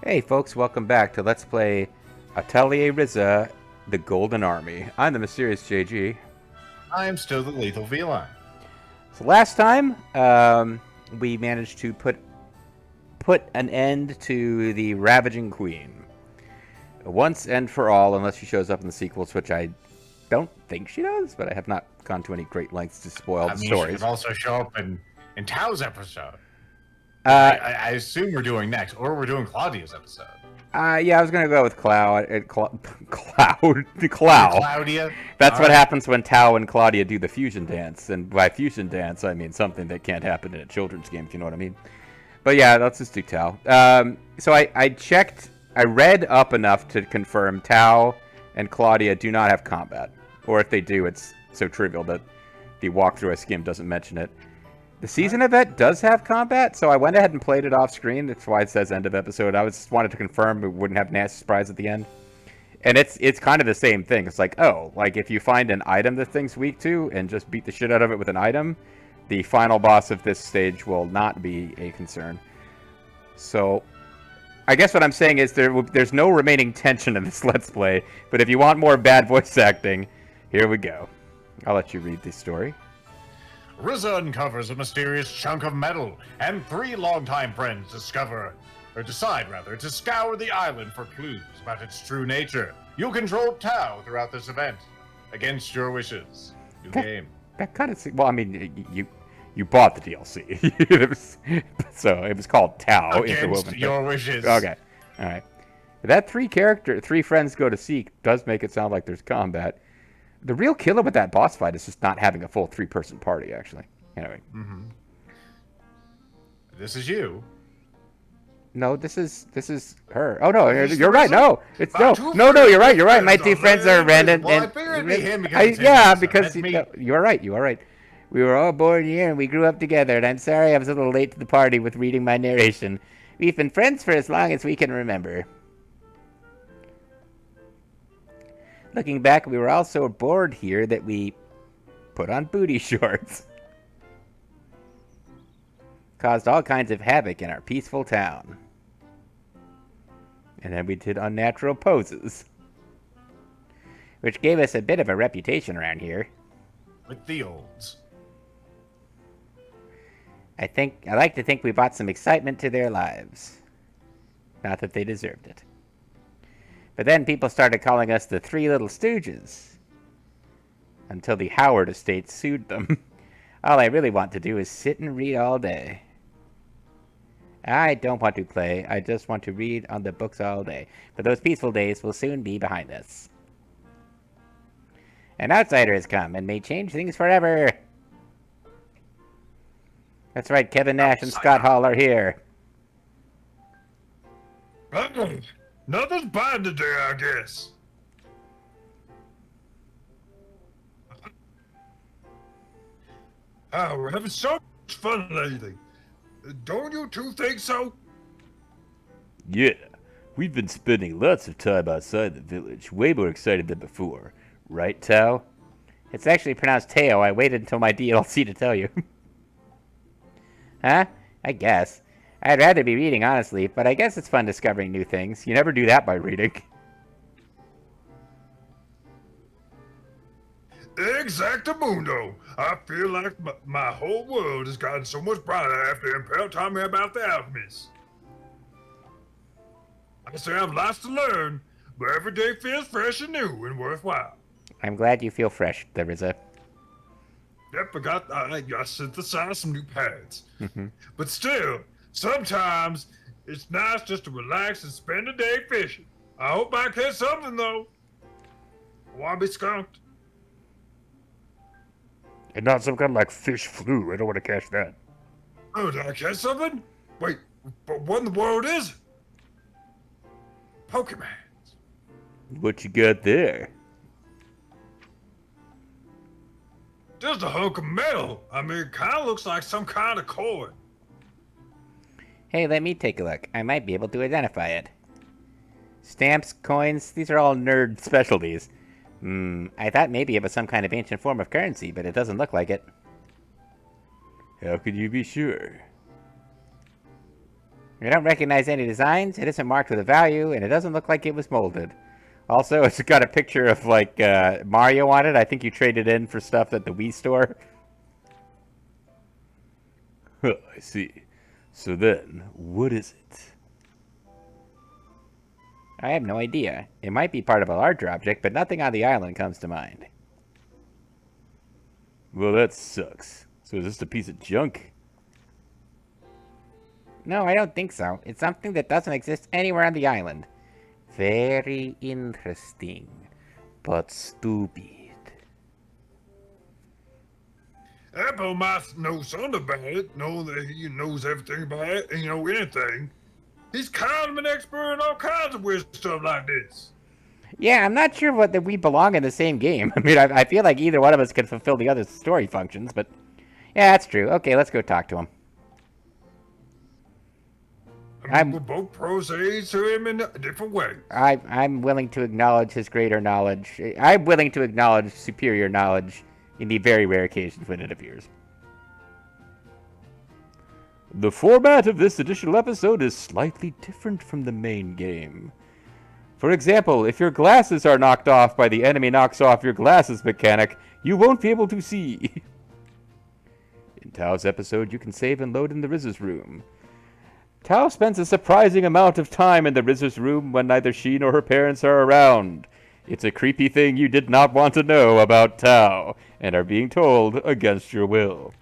Hey folks, welcome back to Let's Play Atelier Ryza, the Golden Army. I'm the Mysterious JG. I am still the lethal feline. So last time, we managed to put an end to the Ravaging Queen. Once and for all, unless she shows up in the sequels, which I don't think she does, but I have not gone to any great lengths to spoil the She stories. could also show up in Tao's episode. I assume we're doing next, or we're doing Claudia's episode. Yeah, I was gonna go with Cloud. Cloud. Claudia. That's what happens when Tao and Claudia do the fusion dance, and by fusion dance, I mean something that can't happen in a children's game, if you know what I mean. But yeah, let's just do Tao. So I checked, I read up enough to confirm Tao and Claudia do not have combat, or if they do, it's so trivial that the walkthrough I skimmed doesn't mention it. The season event does have combat, so I went ahead and played it off screen. That's why it says end of episode. I just wanted to confirm we wouldn't have nasty surprise at the end. And it's kind of the same thing. It's like, oh, like if you find an item the thing's weak to and just beat the shit out of it with an item, the final boss of this stage will not be a concern. So I guess what I'm saying is there's no remaining tension in this Let's Play, but if you want more bad voice acting, here we go. I'll let you read the story. Ryza uncovers a mysterious chunk of metal, and three longtime friends decide to scour the island for clues about its true nature. You'll control Tao throughout this event, against your wishes. New game. That kind of, well, I mean, you bought the DLC, so it was called Tao. Against your wishes. Okay, all right. That three friends go to seek does make it sound like there's combat. The real killer with that boss fight is just not having a full three-person party, actually. Anyway. Mm-hmm. This is you. No, this is her. Oh no, you're right. No, it's no. You're right. You're right. My two friends are Brandon. Well, I figured it'd be him because you are right. You are right. We were all born here and we grew up together. And I'm sorry I was a little late to the party with reading my narration. We've been friends for as long as we can remember. Looking back, we were all so bored here that we put on booty shorts. Caused all kinds of havoc in our peaceful town. And then we did unnatural poses. Which gave us a bit of a reputation around here. With the olds. I like to think we brought some excitement to their lives. Not that they deserved it. But then people started calling us the Three Little Stooges. Until the Howard estate sued them. All I really want to do is sit and read all day. I don't want to play, I just want to read on the books all day. But those peaceful days will soon be behind us. An outsider has come and may change things forever. That's right, Kevin Nash and Scott Hall are here. Nothing's bad today, I guess. Oh, we're having so much fun lately. Don't you two think so? Yeah, we've been spending lots of time outside the village. Way more excited than before. Right, Tao? It's actually pronounced Teo. I waited until my DLC to tell you. Huh? I guess. I'd rather be reading, honestly, but I guess it's fun discovering new things. You never do that by reading. Exactamundo. I feel like my whole world has gotten so much brighter after Impel taught me about the alchemists. I say I've lots to learn, but every day feels fresh and new and worthwhile. I'm glad you feel fresh, Ryza. Yep, I synthesized some new pads. But still, sometimes it's nice just to relax and spend a day fishing. I hope I catch something, though. I want to be skunked. And not some kind of like fish flu. I don't want to catch that. Oh, did I catch something? Wait, but what in the world is it? Pokemon. What you got there? Just a hunk of metal. I mean, it kind of looks like some kind of cord. Hey, let me take a look. I might be able to identify it. Stamps, coins, these are all nerd specialties. I thought maybe it was some kind of ancient form of currency, but it doesn't look like it. How could you be sure? I don't recognize any designs, it isn't marked with a value, and it doesn't look like it was molded. Also, it's got a picture of, like, Mario on it. I think you traded in for stuff at the Wii store. Huh, I see. So then, what is it? I have no idea. It might be part of a larger object, but nothing on the island comes to mind. Well, that sucks. So is this a piece of junk? No, I don't think so. It's something that doesn't exist anywhere on the island. Very interesting, but stupid. Apple might know something about it, know that he knows everything about it, and anything. He's kind of an expert in all kinds of weird stuff like this. Yeah, I'm not sure that we belong in the same game. I mean, I feel like either one of us could fulfill the other's story functions, but... Yeah, that's true. Okay, let's go talk to him. I mean, we're both pros aids to him in a different way. I'm willing to acknowledge his greater knowledge. I'm willing to acknowledge superior knowledge in the very rare occasions when it appears. The format of this additional episode is slightly different from the main game. For example, if your glasses are knocked off by the enemy knocks off your glasses mechanic, you won't be able to see. In Tao's episode, you can save and load in the Ryza's room. Tao spends a surprising amount of time in the Ryza's room when neither she nor her parents are around. It's a creepy thing you did not want to know about Tao, and are being told against your will.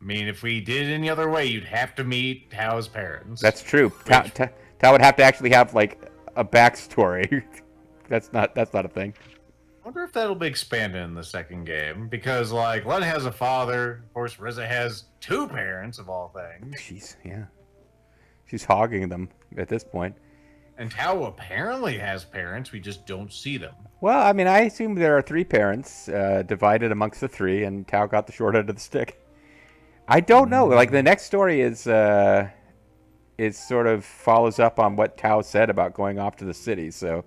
I mean, if we did it any other way, you'd have to meet Tao's parents. That's true. Tao would have to actually have, like, a backstory. That's not a thing. I wonder if that'll be expanded in the second game, because, like, Len has a father, of course, Ryza has two parents, of all things. She's hogging them at this point. And Tao apparently has parents, we just don't see them. Well, I mean, I assume there are three parents, divided amongst the three, and Tao got the short end of the stick. I don't know. Like, the next story is sort of follows up on what Tao said about going off to the city, so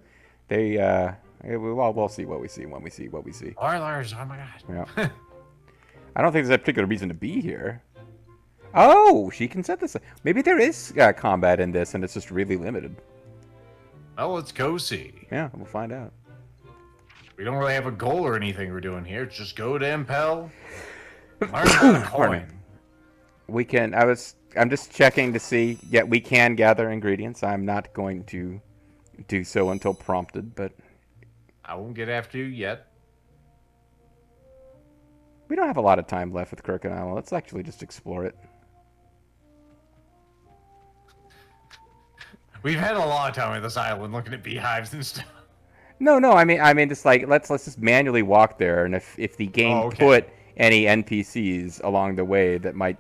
they, well, we'll see what we see when we see what we see. Spoilers, oh my god. Yeah. I don't think there's a particular reason to be here. Oh, she can set this up. Maybe there is combat in this, and it's just really limited. Well, let's go see. Yeah, we'll find out. We don't really have a goal or anything we're doing here. It's just go to Impel, learn about a coin. We can, I'm just checking to see, yeah, we can gather ingredients. I'm not going to do so until prompted, but... I won't get after you yet. We don't have a lot of time left with Crooked Island. Let's actually just explore it. We've had a lot of time on this island looking at beehives and stuff. No, I mean, just like, let's just manually walk there, and if the game put any NPCs along the way that might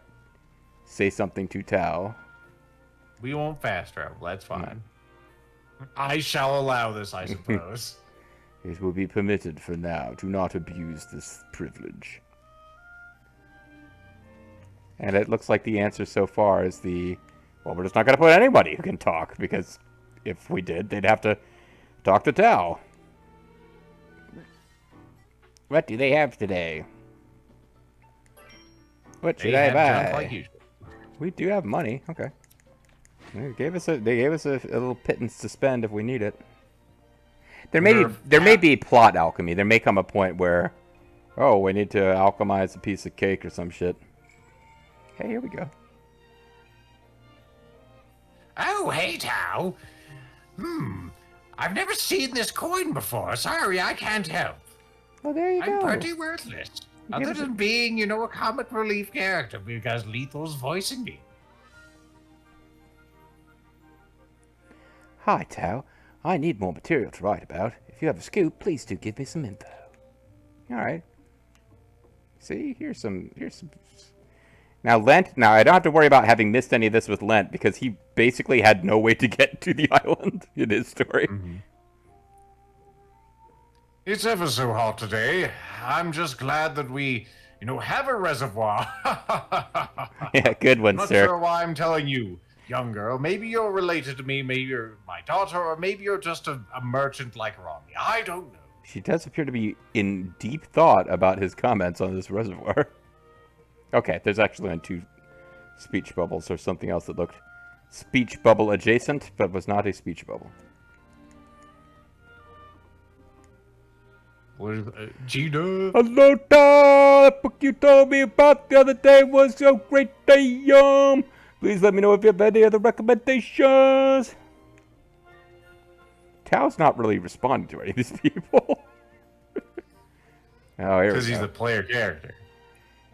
say something to Tao. We won't fast travel, that's fine. I shall allow this, I suppose. It will be permitted for now. Do not abuse this privilege. And it looks like the answer so far is well, we're just not going to put anybody who can talk, because if we did, they'd have to talk to Tao. What do they have today? What should I buy? Like usual. We do have money. Okay. They gave us a little pittance to spend if we need it. There may be plot alchemy. There may come a point where, oh, we need to alchemize a piece of cake or some shit. Hey, here we go. Oh, hey, Tao. I've never seen this coin before. Sorry, I can't help. Well, there you go. I'm pretty worthless. Other than being, a comic relief character, because Lethal's voicing me. Hi, Tao. I need more material to write about. If you have a scoop, please do give me some info. All right. See, here's some. Now, Lent. Now, I don't have to worry about having missed any of this with Lent, because he basically had no way to get to the island in his story. Mm-hmm. It's ever so hot today. I'm just glad that we, have a reservoir. Yeah, good one, Not sir. sure why I'm telling you, young girl. Maybe you're related to me, maybe you're my daughter, or maybe you're just a merchant like Rami. I don't know. She does appear to be in deep thought about his comments on this reservoir. Okay, there's actually only two speech bubbles or something else that looked speech bubble adjacent, but was not a speech bubble. What is Gina? Hello, Tao! That book you told me about the other day was so great. Please let me know if you have any other recommendations. Tao's not really responding to any of these people. Oh, here Because we he's go. the player character.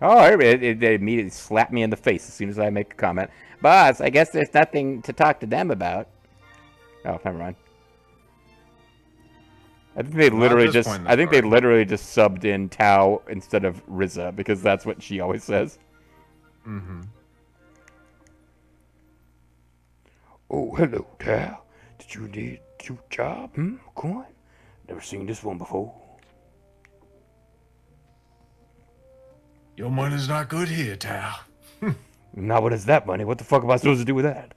Oh, they immediately slap me in the face as soon as I make a comment. Boss, I guess there's nothing to talk to them about. Oh, never mind. I think they literally just subbed in Tao instead of Ryza because that's what she always says. Mm-hmm. Oh, hello, Tao. Did you need your job? Coin? Never seen this one before. Your money's not good here, Tao. Now what is that money? What the fuck am I supposed to do with that?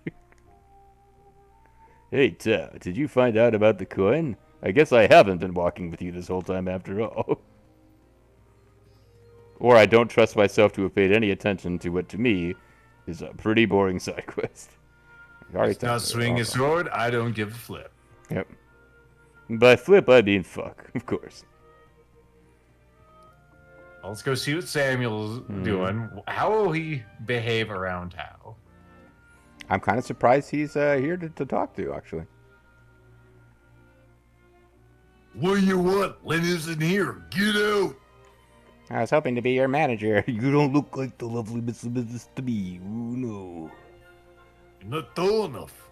Hey, Tao, did you find out about the coin? I guess I haven't been walking with you this whole time after all. Or I don't trust myself to have paid any attention to what, to me, is a pretty boring side quest. Not swing a sword, I don't give a flip. Yep. By flip, I mean fuck, of course. Well, let's go see what Samuel's doing. How will he behave around Tao? I'm kind of surprised he's here to talk to, actually. What do you want? Lenny's in here. Get out. I was hoping to be your manager. You don't look like the lovely Miss Business to me. Oh, no. You're not tall enough.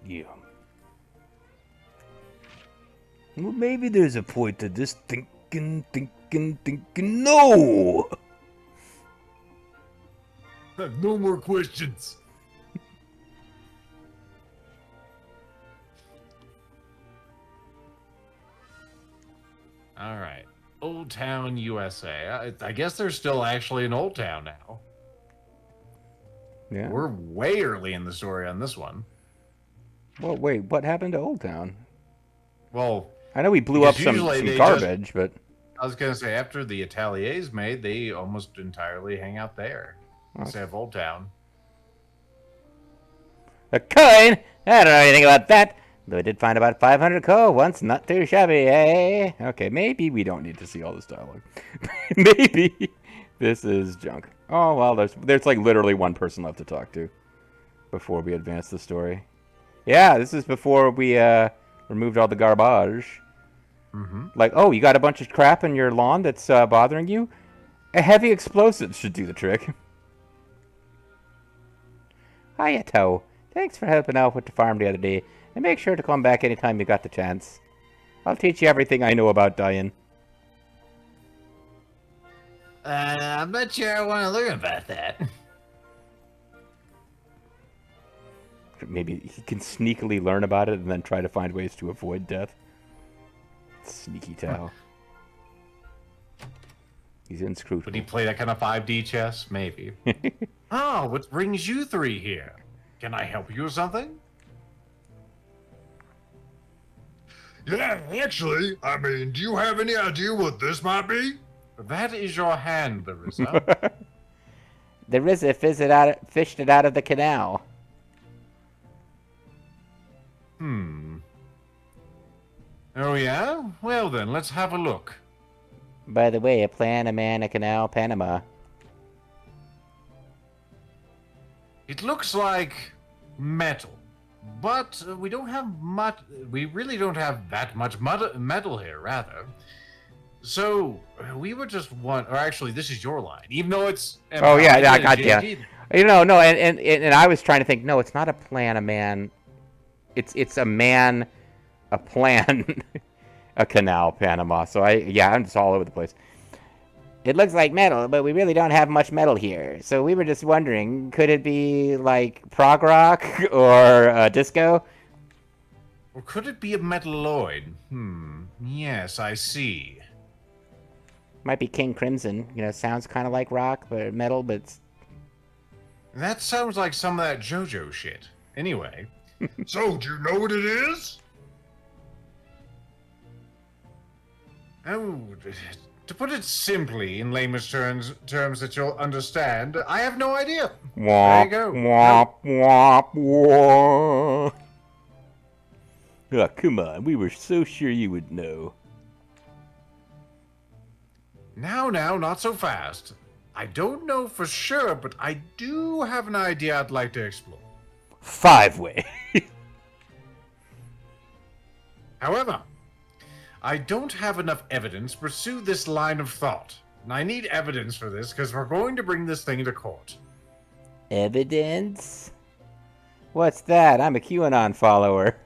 Yeah. Well, maybe there's a point to this thinking. No! No more questions. All right. Old Town, USA. I guess they're still actually in Old Town now. Yeah. We're way early in the story on this one. Well, wait, what happened to Old Town? Well, I know we blew up some usually garbage, but... I was going to say, after the Atelier's made, they almost entirely hang out there. Okay. Instead of Old Town. A coin? I don't know anything about that. Though I did find about 500 coal once, not too shabby, eh? Okay, maybe we don't need to see all this dialogue. Maybe this is junk. Oh, well, there's like literally one person left to talk to before we advance the story. Yeah, this is before we removed all the garbage. Mm-hmm. Like, oh, you got a bunch of crap in your lawn that's bothering you? A heavy explosive should do the trick. Hiya, Toe. Thanks for helping out with the farm the other day. And make sure to come back anytime you got the chance. I'll teach you everything I know about dying. I'm not sure I want to learn about that. Maybe he can sneakily learn about it and then try to find ways to avoid death. Sneaky Tao. He's inscrutable. Would he play that kind of 5D chess? Maybe. Oh, what brings you three here? Can I help you with something? Yeah, actually, I mean, do you have any idea what this might be? That is your hand, the Ryza. The Ryza fished it out of the canal. Oh, yeah? Well then, let's have a look. By the way, a plan, a man, a canal, Panama. It looks like metal, but we don't have much. We really don't have that much metal here, rather. So we were just or actually, this is your line, even though it's. Oh yeah, I got you. You know, no, and I was trying to think. No, it's not a plan, a man. It's a man, a plan, a canal, Panama. So I'm just all over the place. It looks like metal, but we really don't have much metal here. So we were just wondering, could it be like prog rock or disco? Or could it be a metalloid? Yes, I see. Might be King Crimson. You know, sounds kind of like rock, but metal, but it's... That sounds like some of that JoJo shit. Anyway. So, do you know what it is? Oh, To put it simply, in layman's terms that you'll understand, I have no idea. Womp, There you go. womp, womp, womp. Oh, come on. We were so sure you would know. Now, not so fast. I don't know for sure, but I do have an idea I'd like to explore. 5-way. However, I don't have enough evidence to pursue this line of thought. And I need evidence for this because we're going to bring this thing to court. Evidence? What's that? I'm a QAnon follower.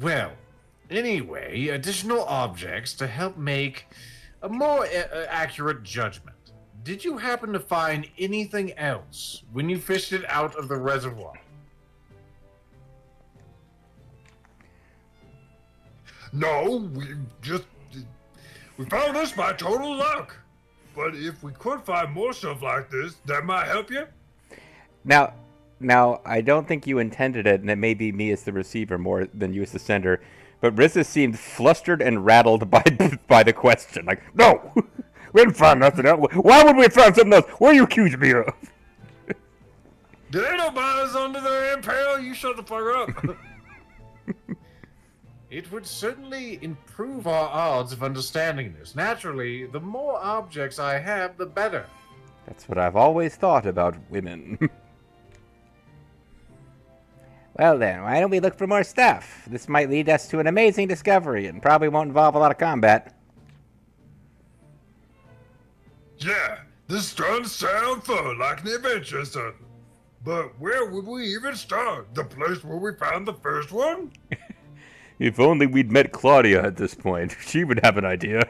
Well, anyway, additional objects to help make a more accurate judgment. Did you happen to find anything else when you fished it out of the reservoir? No, we found this by total luck. But if we could find more stuff like this, that might help you. Now, I don't think you intended it, and it may be me as the receiver more than you as the sender, but Ryza seemed flustered and rattled by the question. Like, no, we didn't find nothing else. Why would we have found something else? What are you accusing me of? There ain't no bodies under there, Impale. You shut the fuck up. It would certainly improve our odds of understanding this. Naturally, the more objects I have, the better. That's what I've always thought about women. Well then, why don't we look for more stuff? This might lead us to an amazing discovery and probably won't involve a lot of combat. Yeah, this does sound fun, like an adventure or something. But where would we even start? The place where we found the first one? If only we'd met Claudia at this point. She would have an idea.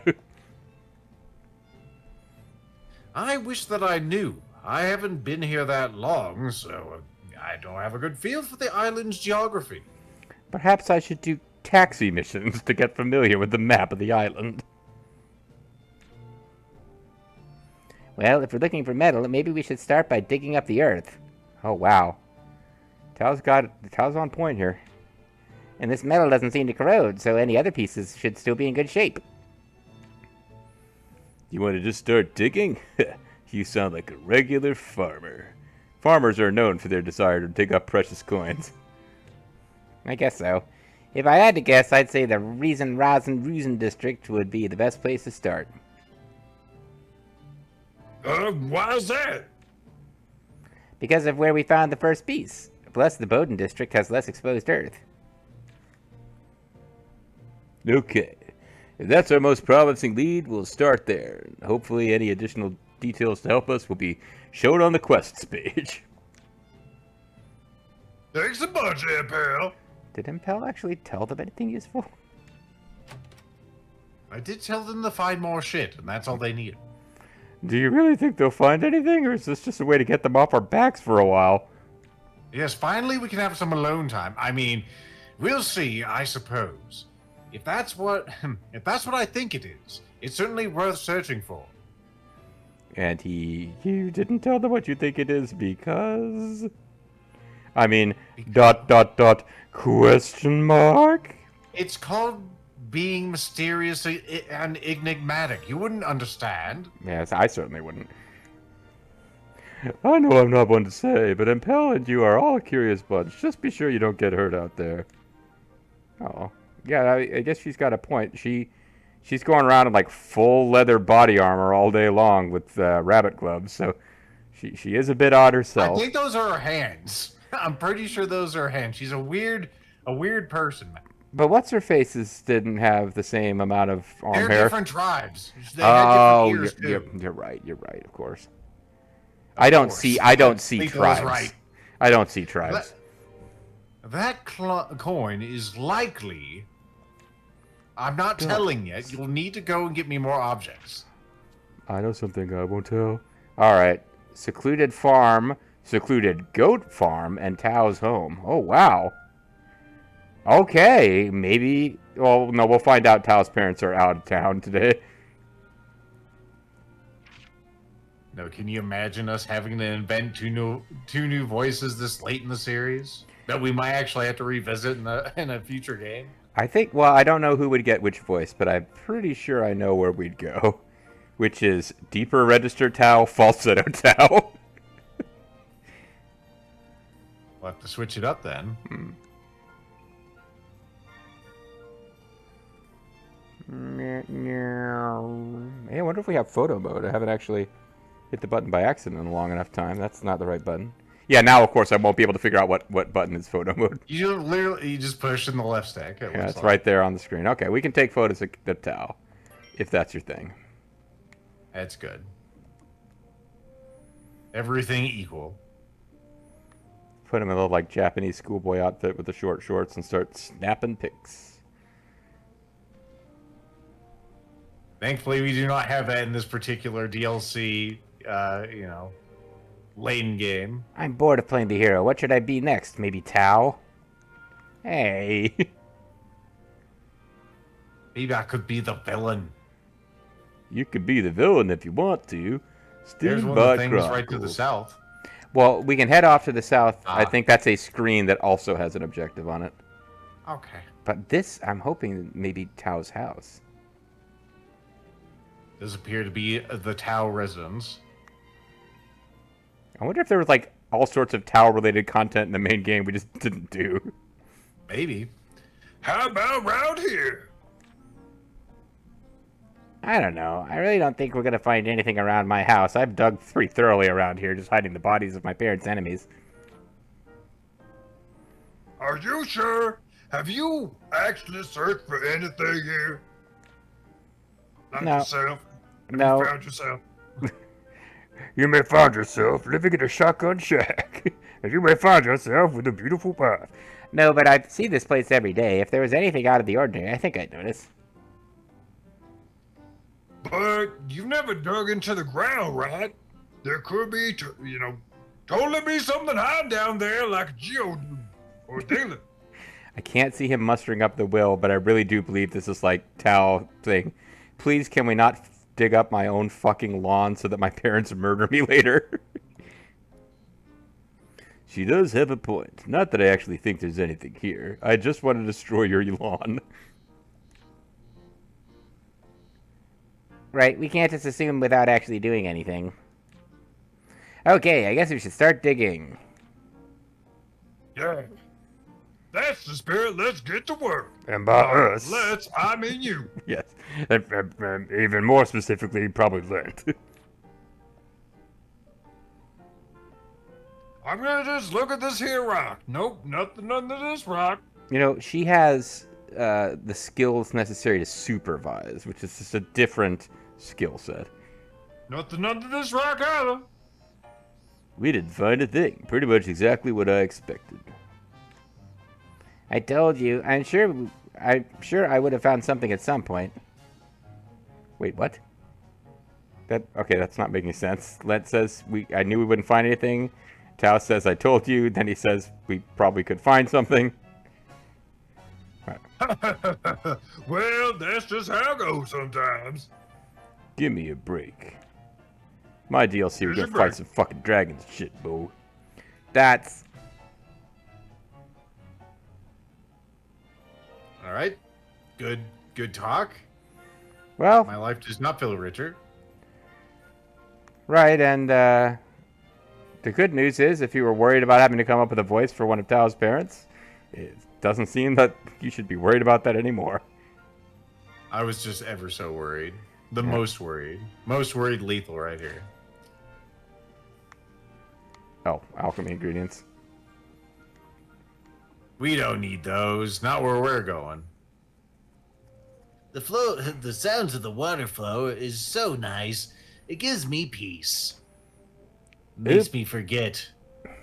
I wish that I knew. I haven't been here that long, so I don't have a good feel for the island's geography. Perhaps I should do taxi missions to get familiar with the map of the island. Well, if we're looking for metal, maybe we should start by digging up the earth. Oh, wow. Tal's on point here. And this metal doesn't seem to corrode, so any other pieces should still be in good shape. You want to just start digging? You sound like a regular farmer. Farmers are known for their desire to dig up precious coins. I guess so. If I had to guess, I'd say the Ryza district would be the best place to start. Why is that? Because of where we found the first piece. Plus, the Bowden district has less exposed earth. Okay. If that's our most promising lead, we'll start there. Hopefully any additional details to help us will be shown on the quests page. Thanks a bunch, Impale. Did Impel actually tell them anything useful? I did tell them to find more shit, and that's all they needed. Do you really think they'll find anything, or is this just a way to get them off our backs for a while? Yes, finally we can have some alone time. I mean, we'll see, I suppose. If that's what I think it is, it's certainly worth searching for. And you didn't tell them what you think it is because... I mean, ... question mark? It's called being mysterious and enigmatic. You wouldn't understand. Yes, I certainly wouldn't. I know I'm not one to say, but Impel and you are all a curious bunch. Just be sure you don't get hurt out there. Oh. Yeah, I guess she's got a point. She's going around in like full leather body armor all day long with rabbit gloves, so she is a bit odd herself. I think those are her hands. I'm pretty sure those are her hands. She's a weird person, man. But what's her faces didn't have the same amount of arm hair. They're different tribes. They had different ears too. You're right, of course. I don't see tribes. Right. I don't see tribes. That coin is likely... I'm not telling yet. You'll need to go and get me more objects. I know something I won't tell. Alright. Secluded farm, secluded goat farm, and Tao's home. Oh, wow. Okay, maybe... Well, no, we'll find out Tao's parents are out of town today. No, can you imagine us having to invent two new voices this late in the series? That we might actually have to revisit in a future game? I think, well, I don't know who would get which voice, but I'm pretty sure I know where we'd go, which is deeper register Tao, falsetto Tao. We'll have to switch it up then. Hey, I wonder if we have photo mode. I haven't actually hit the button by accident in a long enough time. That's not the right button. Yeah, now of course I won't be able to figure out what button is photo mode. You just push in the left stick. Yeah, it's right there on the screen. Okay, we can take photos of the Tao, if that's your thing. That's good. Everything equal. Put him in a little like Japanese schoolboy outfit with the short shorts and start snapping pics. Thankfully, we do not have that in this particular DLC, lane game. I'm bored of playing the hero. What should I be next? Maybe Tao? Hey. Maybe I could be the villain. You could be the villain if you want to. There's one of the things right to the south. Well, we can head off to the south. Ah. I think that's a screen that also has an objective on it. Okay. But this, I'm hoping, maybe Tao's house. Does appear to be the Tao residence. I wonder if there was like all sorts of Tao-related content in the main game we just didn't do. Maybe. How about round here? I don't know. I really don't think we're gonna find anything around my house. I've dug pretty thoroughly around here, just hiding the bodies of my parents' enemies. Are you sure? Have you actually searched for anything here? Not No. yourself? Have No. you found yourself? You may find yourself living in a shotgun shack, and you may find yourself with a beautiful wife. No, but I see this place every day. If there was anything out of the ordinary, I think I'd notice. But you've never dug into the ground, right? There could be, totally be something hiding down there like a geodude or a dealer. I can't see him mustering up the will, but I really do believe this is like Tao thing. Please, can we not dig up my own fucking lawn so that my parents murder me later? She does have a point. Not that I actually think there's anything here. I just want to destroy your lawn. Right, we can't just assume without actually doing anything. Okay, I guess we should start digging. Yeah. That's the spirit. Let's get to work. And by us, I mean you. Yes. even more specifically, probably Lent. I'm gonna just look at this here rock. Nope, nothing under this rock. You know, she has the skills necessary to supervise, which is just a different skill set. Nothing under this rock either. We didn't find a thing. Pretty much exactly what I expected. I told you. I'm sure I would have found something at some point. Wait, what? Okay, that's not making sense. Lent says I knew we wouldn't find anything. Tao says I told you. Then he says we probably could find something. Well, that's just how it goes sometimes. Give me a break. My DLC, we're Here's gonna your fight break. some fucking dragons and shit, bro. That's... All right. Good talk. Well, My life does not feel richer. right, and the good news is, if you were worried about having to come up with a voice for one of Tao's parents, it doesn't seem that you should be worried about that anymore. I was just ever so worried. The most worried. Most worried lethal right here. Oh, alchemy ingredients. We don't need those. Not where we're going. The sounds of the water flow is so nice. It gives me peace. Makes me forget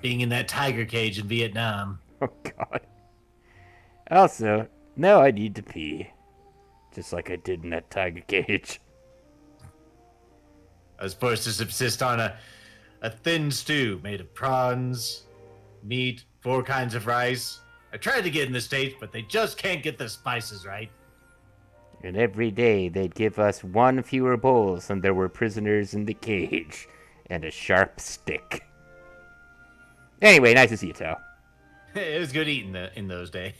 being in that tiger cage in Vietnam. Oh, God. Also, now I need to pee. Just like I did in that tiger cage. I was supposed to subsist on a thin stew made of prawns, meat, 4 kinds of rice. I tried to get in the States, but they just can't get the spices right. And every day they'd give us 1 fewer bowls and there were prisoners in the cage. And a sharp stick. Anyway, nice to see you, Tao. It was good eating in those days.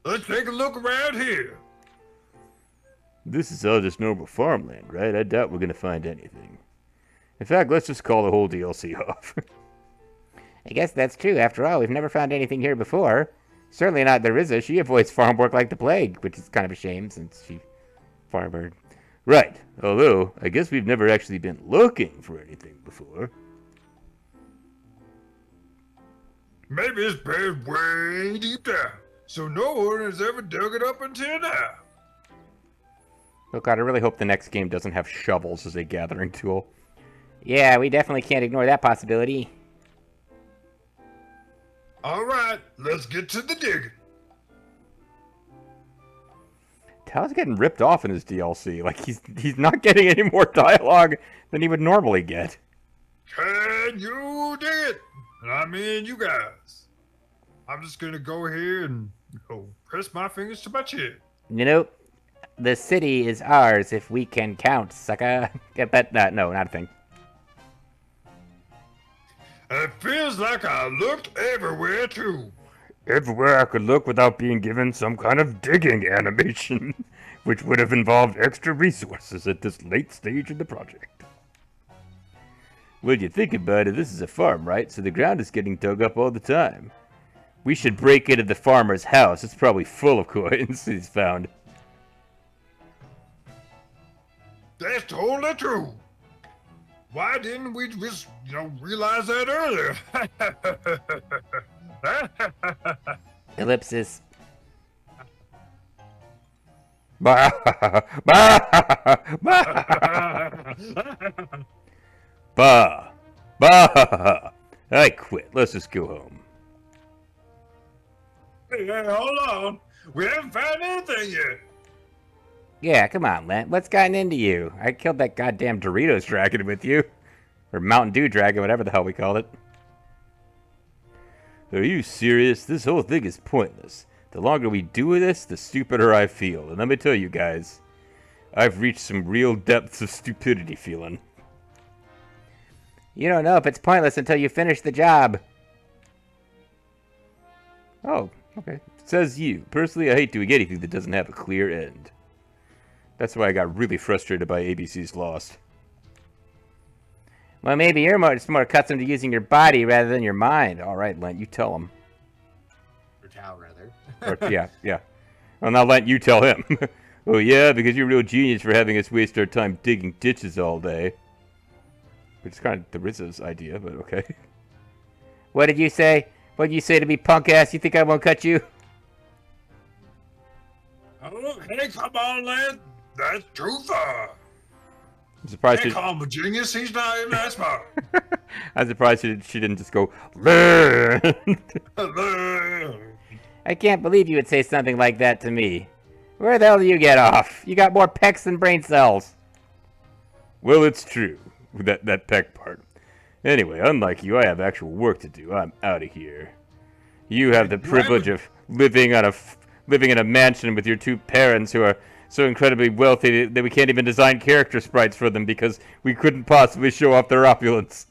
Let's take a look around here. This is all just normal farmland, right? I doubt we're gonna find anything. In fact, let's just call the whole DLC off. I guess that's true. After all, we've never found anything here before. Certainly not the Ryza. She avoids farm work like the plague, which is kind of a shame since she farmed. Right. Although, I guess we've never actually been looking for anything before. Maybe it's buried way deep down, so no one has ever dug it up until now. Oh god, I really hope the next game doesn't have shovels as a gathering tool. Yeah, we definitely can't ignore that possibility. All right, let's get to the digging. Tal's getting ripped off in his DLC. Like, he's not getting any more dialogue than he would normally get. Can you dig it? And I mean you guys. I'm just gonna go here and press my fingers to my chin. You know, the city is ours if we can count, sucker. Get that? No, not a thing. It feels like I looked everywhere too. Everywhere I could look without being given some kind of digging animation, which would have involved extra resources at this late stage of the project. When you think about it, this is a farm, right? So the ground is getting dug up all the time. We should break into the farmer's house. It's probably full of coins he's found. That's totally true. Why didn't we just, realize that earlier? Ellipsis. Bah! Bah! Bah! Bah! I quit. Let's just go home. Hey, hold on. We haven't found anything yet. Yeah, come on, Lent. What's gotten into you? I killed that goddamn Doritos dragon with you. Or Mountain Dew dragon, whatever the hell we called it. Are you serious? This whole thing is pointless. The longer we do this, the stupider I feel. And let me tell you guys, I've reached some real depths of stupidity feeling. You don't know if it's pointless until you finish the job. Oh, okay. Says you. Personally, I hate doing anything that doesn't have a clear end. That's why I got really frustrated by ABC's Lost. Well, maybe you're just more accustomed to using your body rather than your mind. All right, Lent, you tell him. Or Tao, rather. Or, yeah. Well, now, Lent, you tell him. Oh, yeah, because you're a real genius for having us waste our time digging ditches all day. Which is kind of the Rizzo's idea, but okay. What did you say? What did you say to me, punk ass? You think I won't cut you? Oh, hey, come on, lad. That's too far. I'm surprised Can't call him a genius. He's not even that smart. I'm surprised she didn't just go, learn. I can't believe you would say something like that to me. Where the hell do you get off? You got more pecs than brain cells. Well, it's true. That peck part. Anyway, unlike you, I have actual work to do. I'm out of here. You have the privilege of living in a mansion with your two parents who are so incredibly wealthy that we can't even design character sprites for them because we couldn't possibly show off their opulence.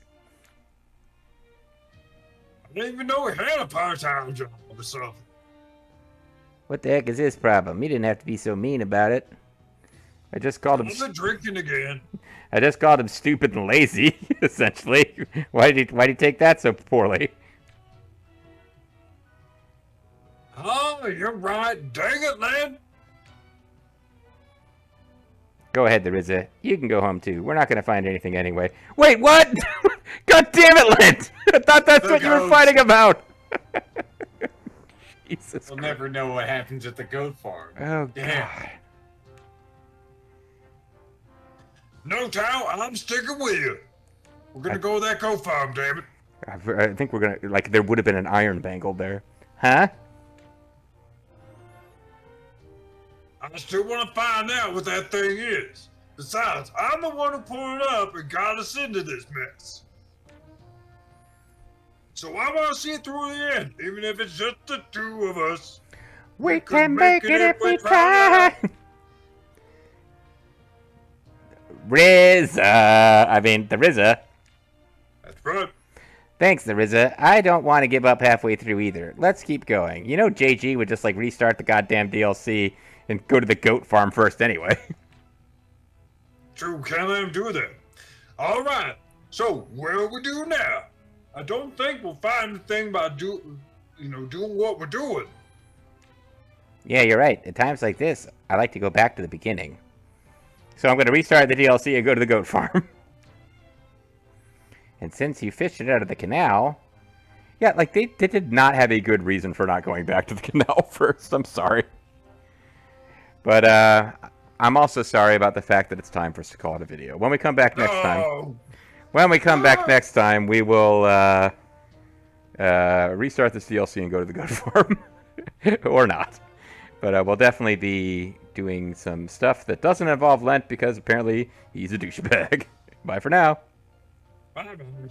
I didn't even know we had a part-time job or something. What the heck is his problem? You didn't have to be so mean about it. I just called him. I'm drinking again. I just called him stupid and lazy, essentially. Why did he take that so poorly? Oh, you're right. Dang it, lad. Go ahead, Ryza. You can go home too. We're not going to find anything anyway. Wait, what? God damn it, Lint! I thought that's what you were fighting about. Jesus We'll Christ. never know what happens at the goat farm. Oh, Damn. God. No, Tao, I'm sticking with you. We're gonna go to that goat farm, damn it. I think we're going to, like, there would have been an iron bangle there. Huh? I still want to find out what that thing is. Besides, I'm the one who pulled it up and got us into this mess. So I want to see it through the end, even if it's just the two of us. We can make it if we try. Ryza. I mean, the Ryza. That's right. Thanks, Ryza. I don't want to give up halfway through either. Let's keep going. You know JG would just, like, restart the goddamn DLC and go to the goat farm first anyway. True, can't let him do that. All right, so what do we do now? I don't think we'll find the thing by doing what we're doing. Yeah, you're right. At times like this, I like to go back to the beginning. So I'm going to restart the DLC and go to the goat farm. And since you fished it out of the canal... Yeah, like, they did not have a good reason for not going back to the canal first. I'm sorry. But, I'm also sorry about the fact that it's time for us to call it a video. When we come back next time... When we come back next time, we will, restart this DLC and go to the goat farm. Or not. But we'll definitely be doing some stuff that doesn't involve Lent because apparently he's a douchebag. Bye for now. Bye, bye.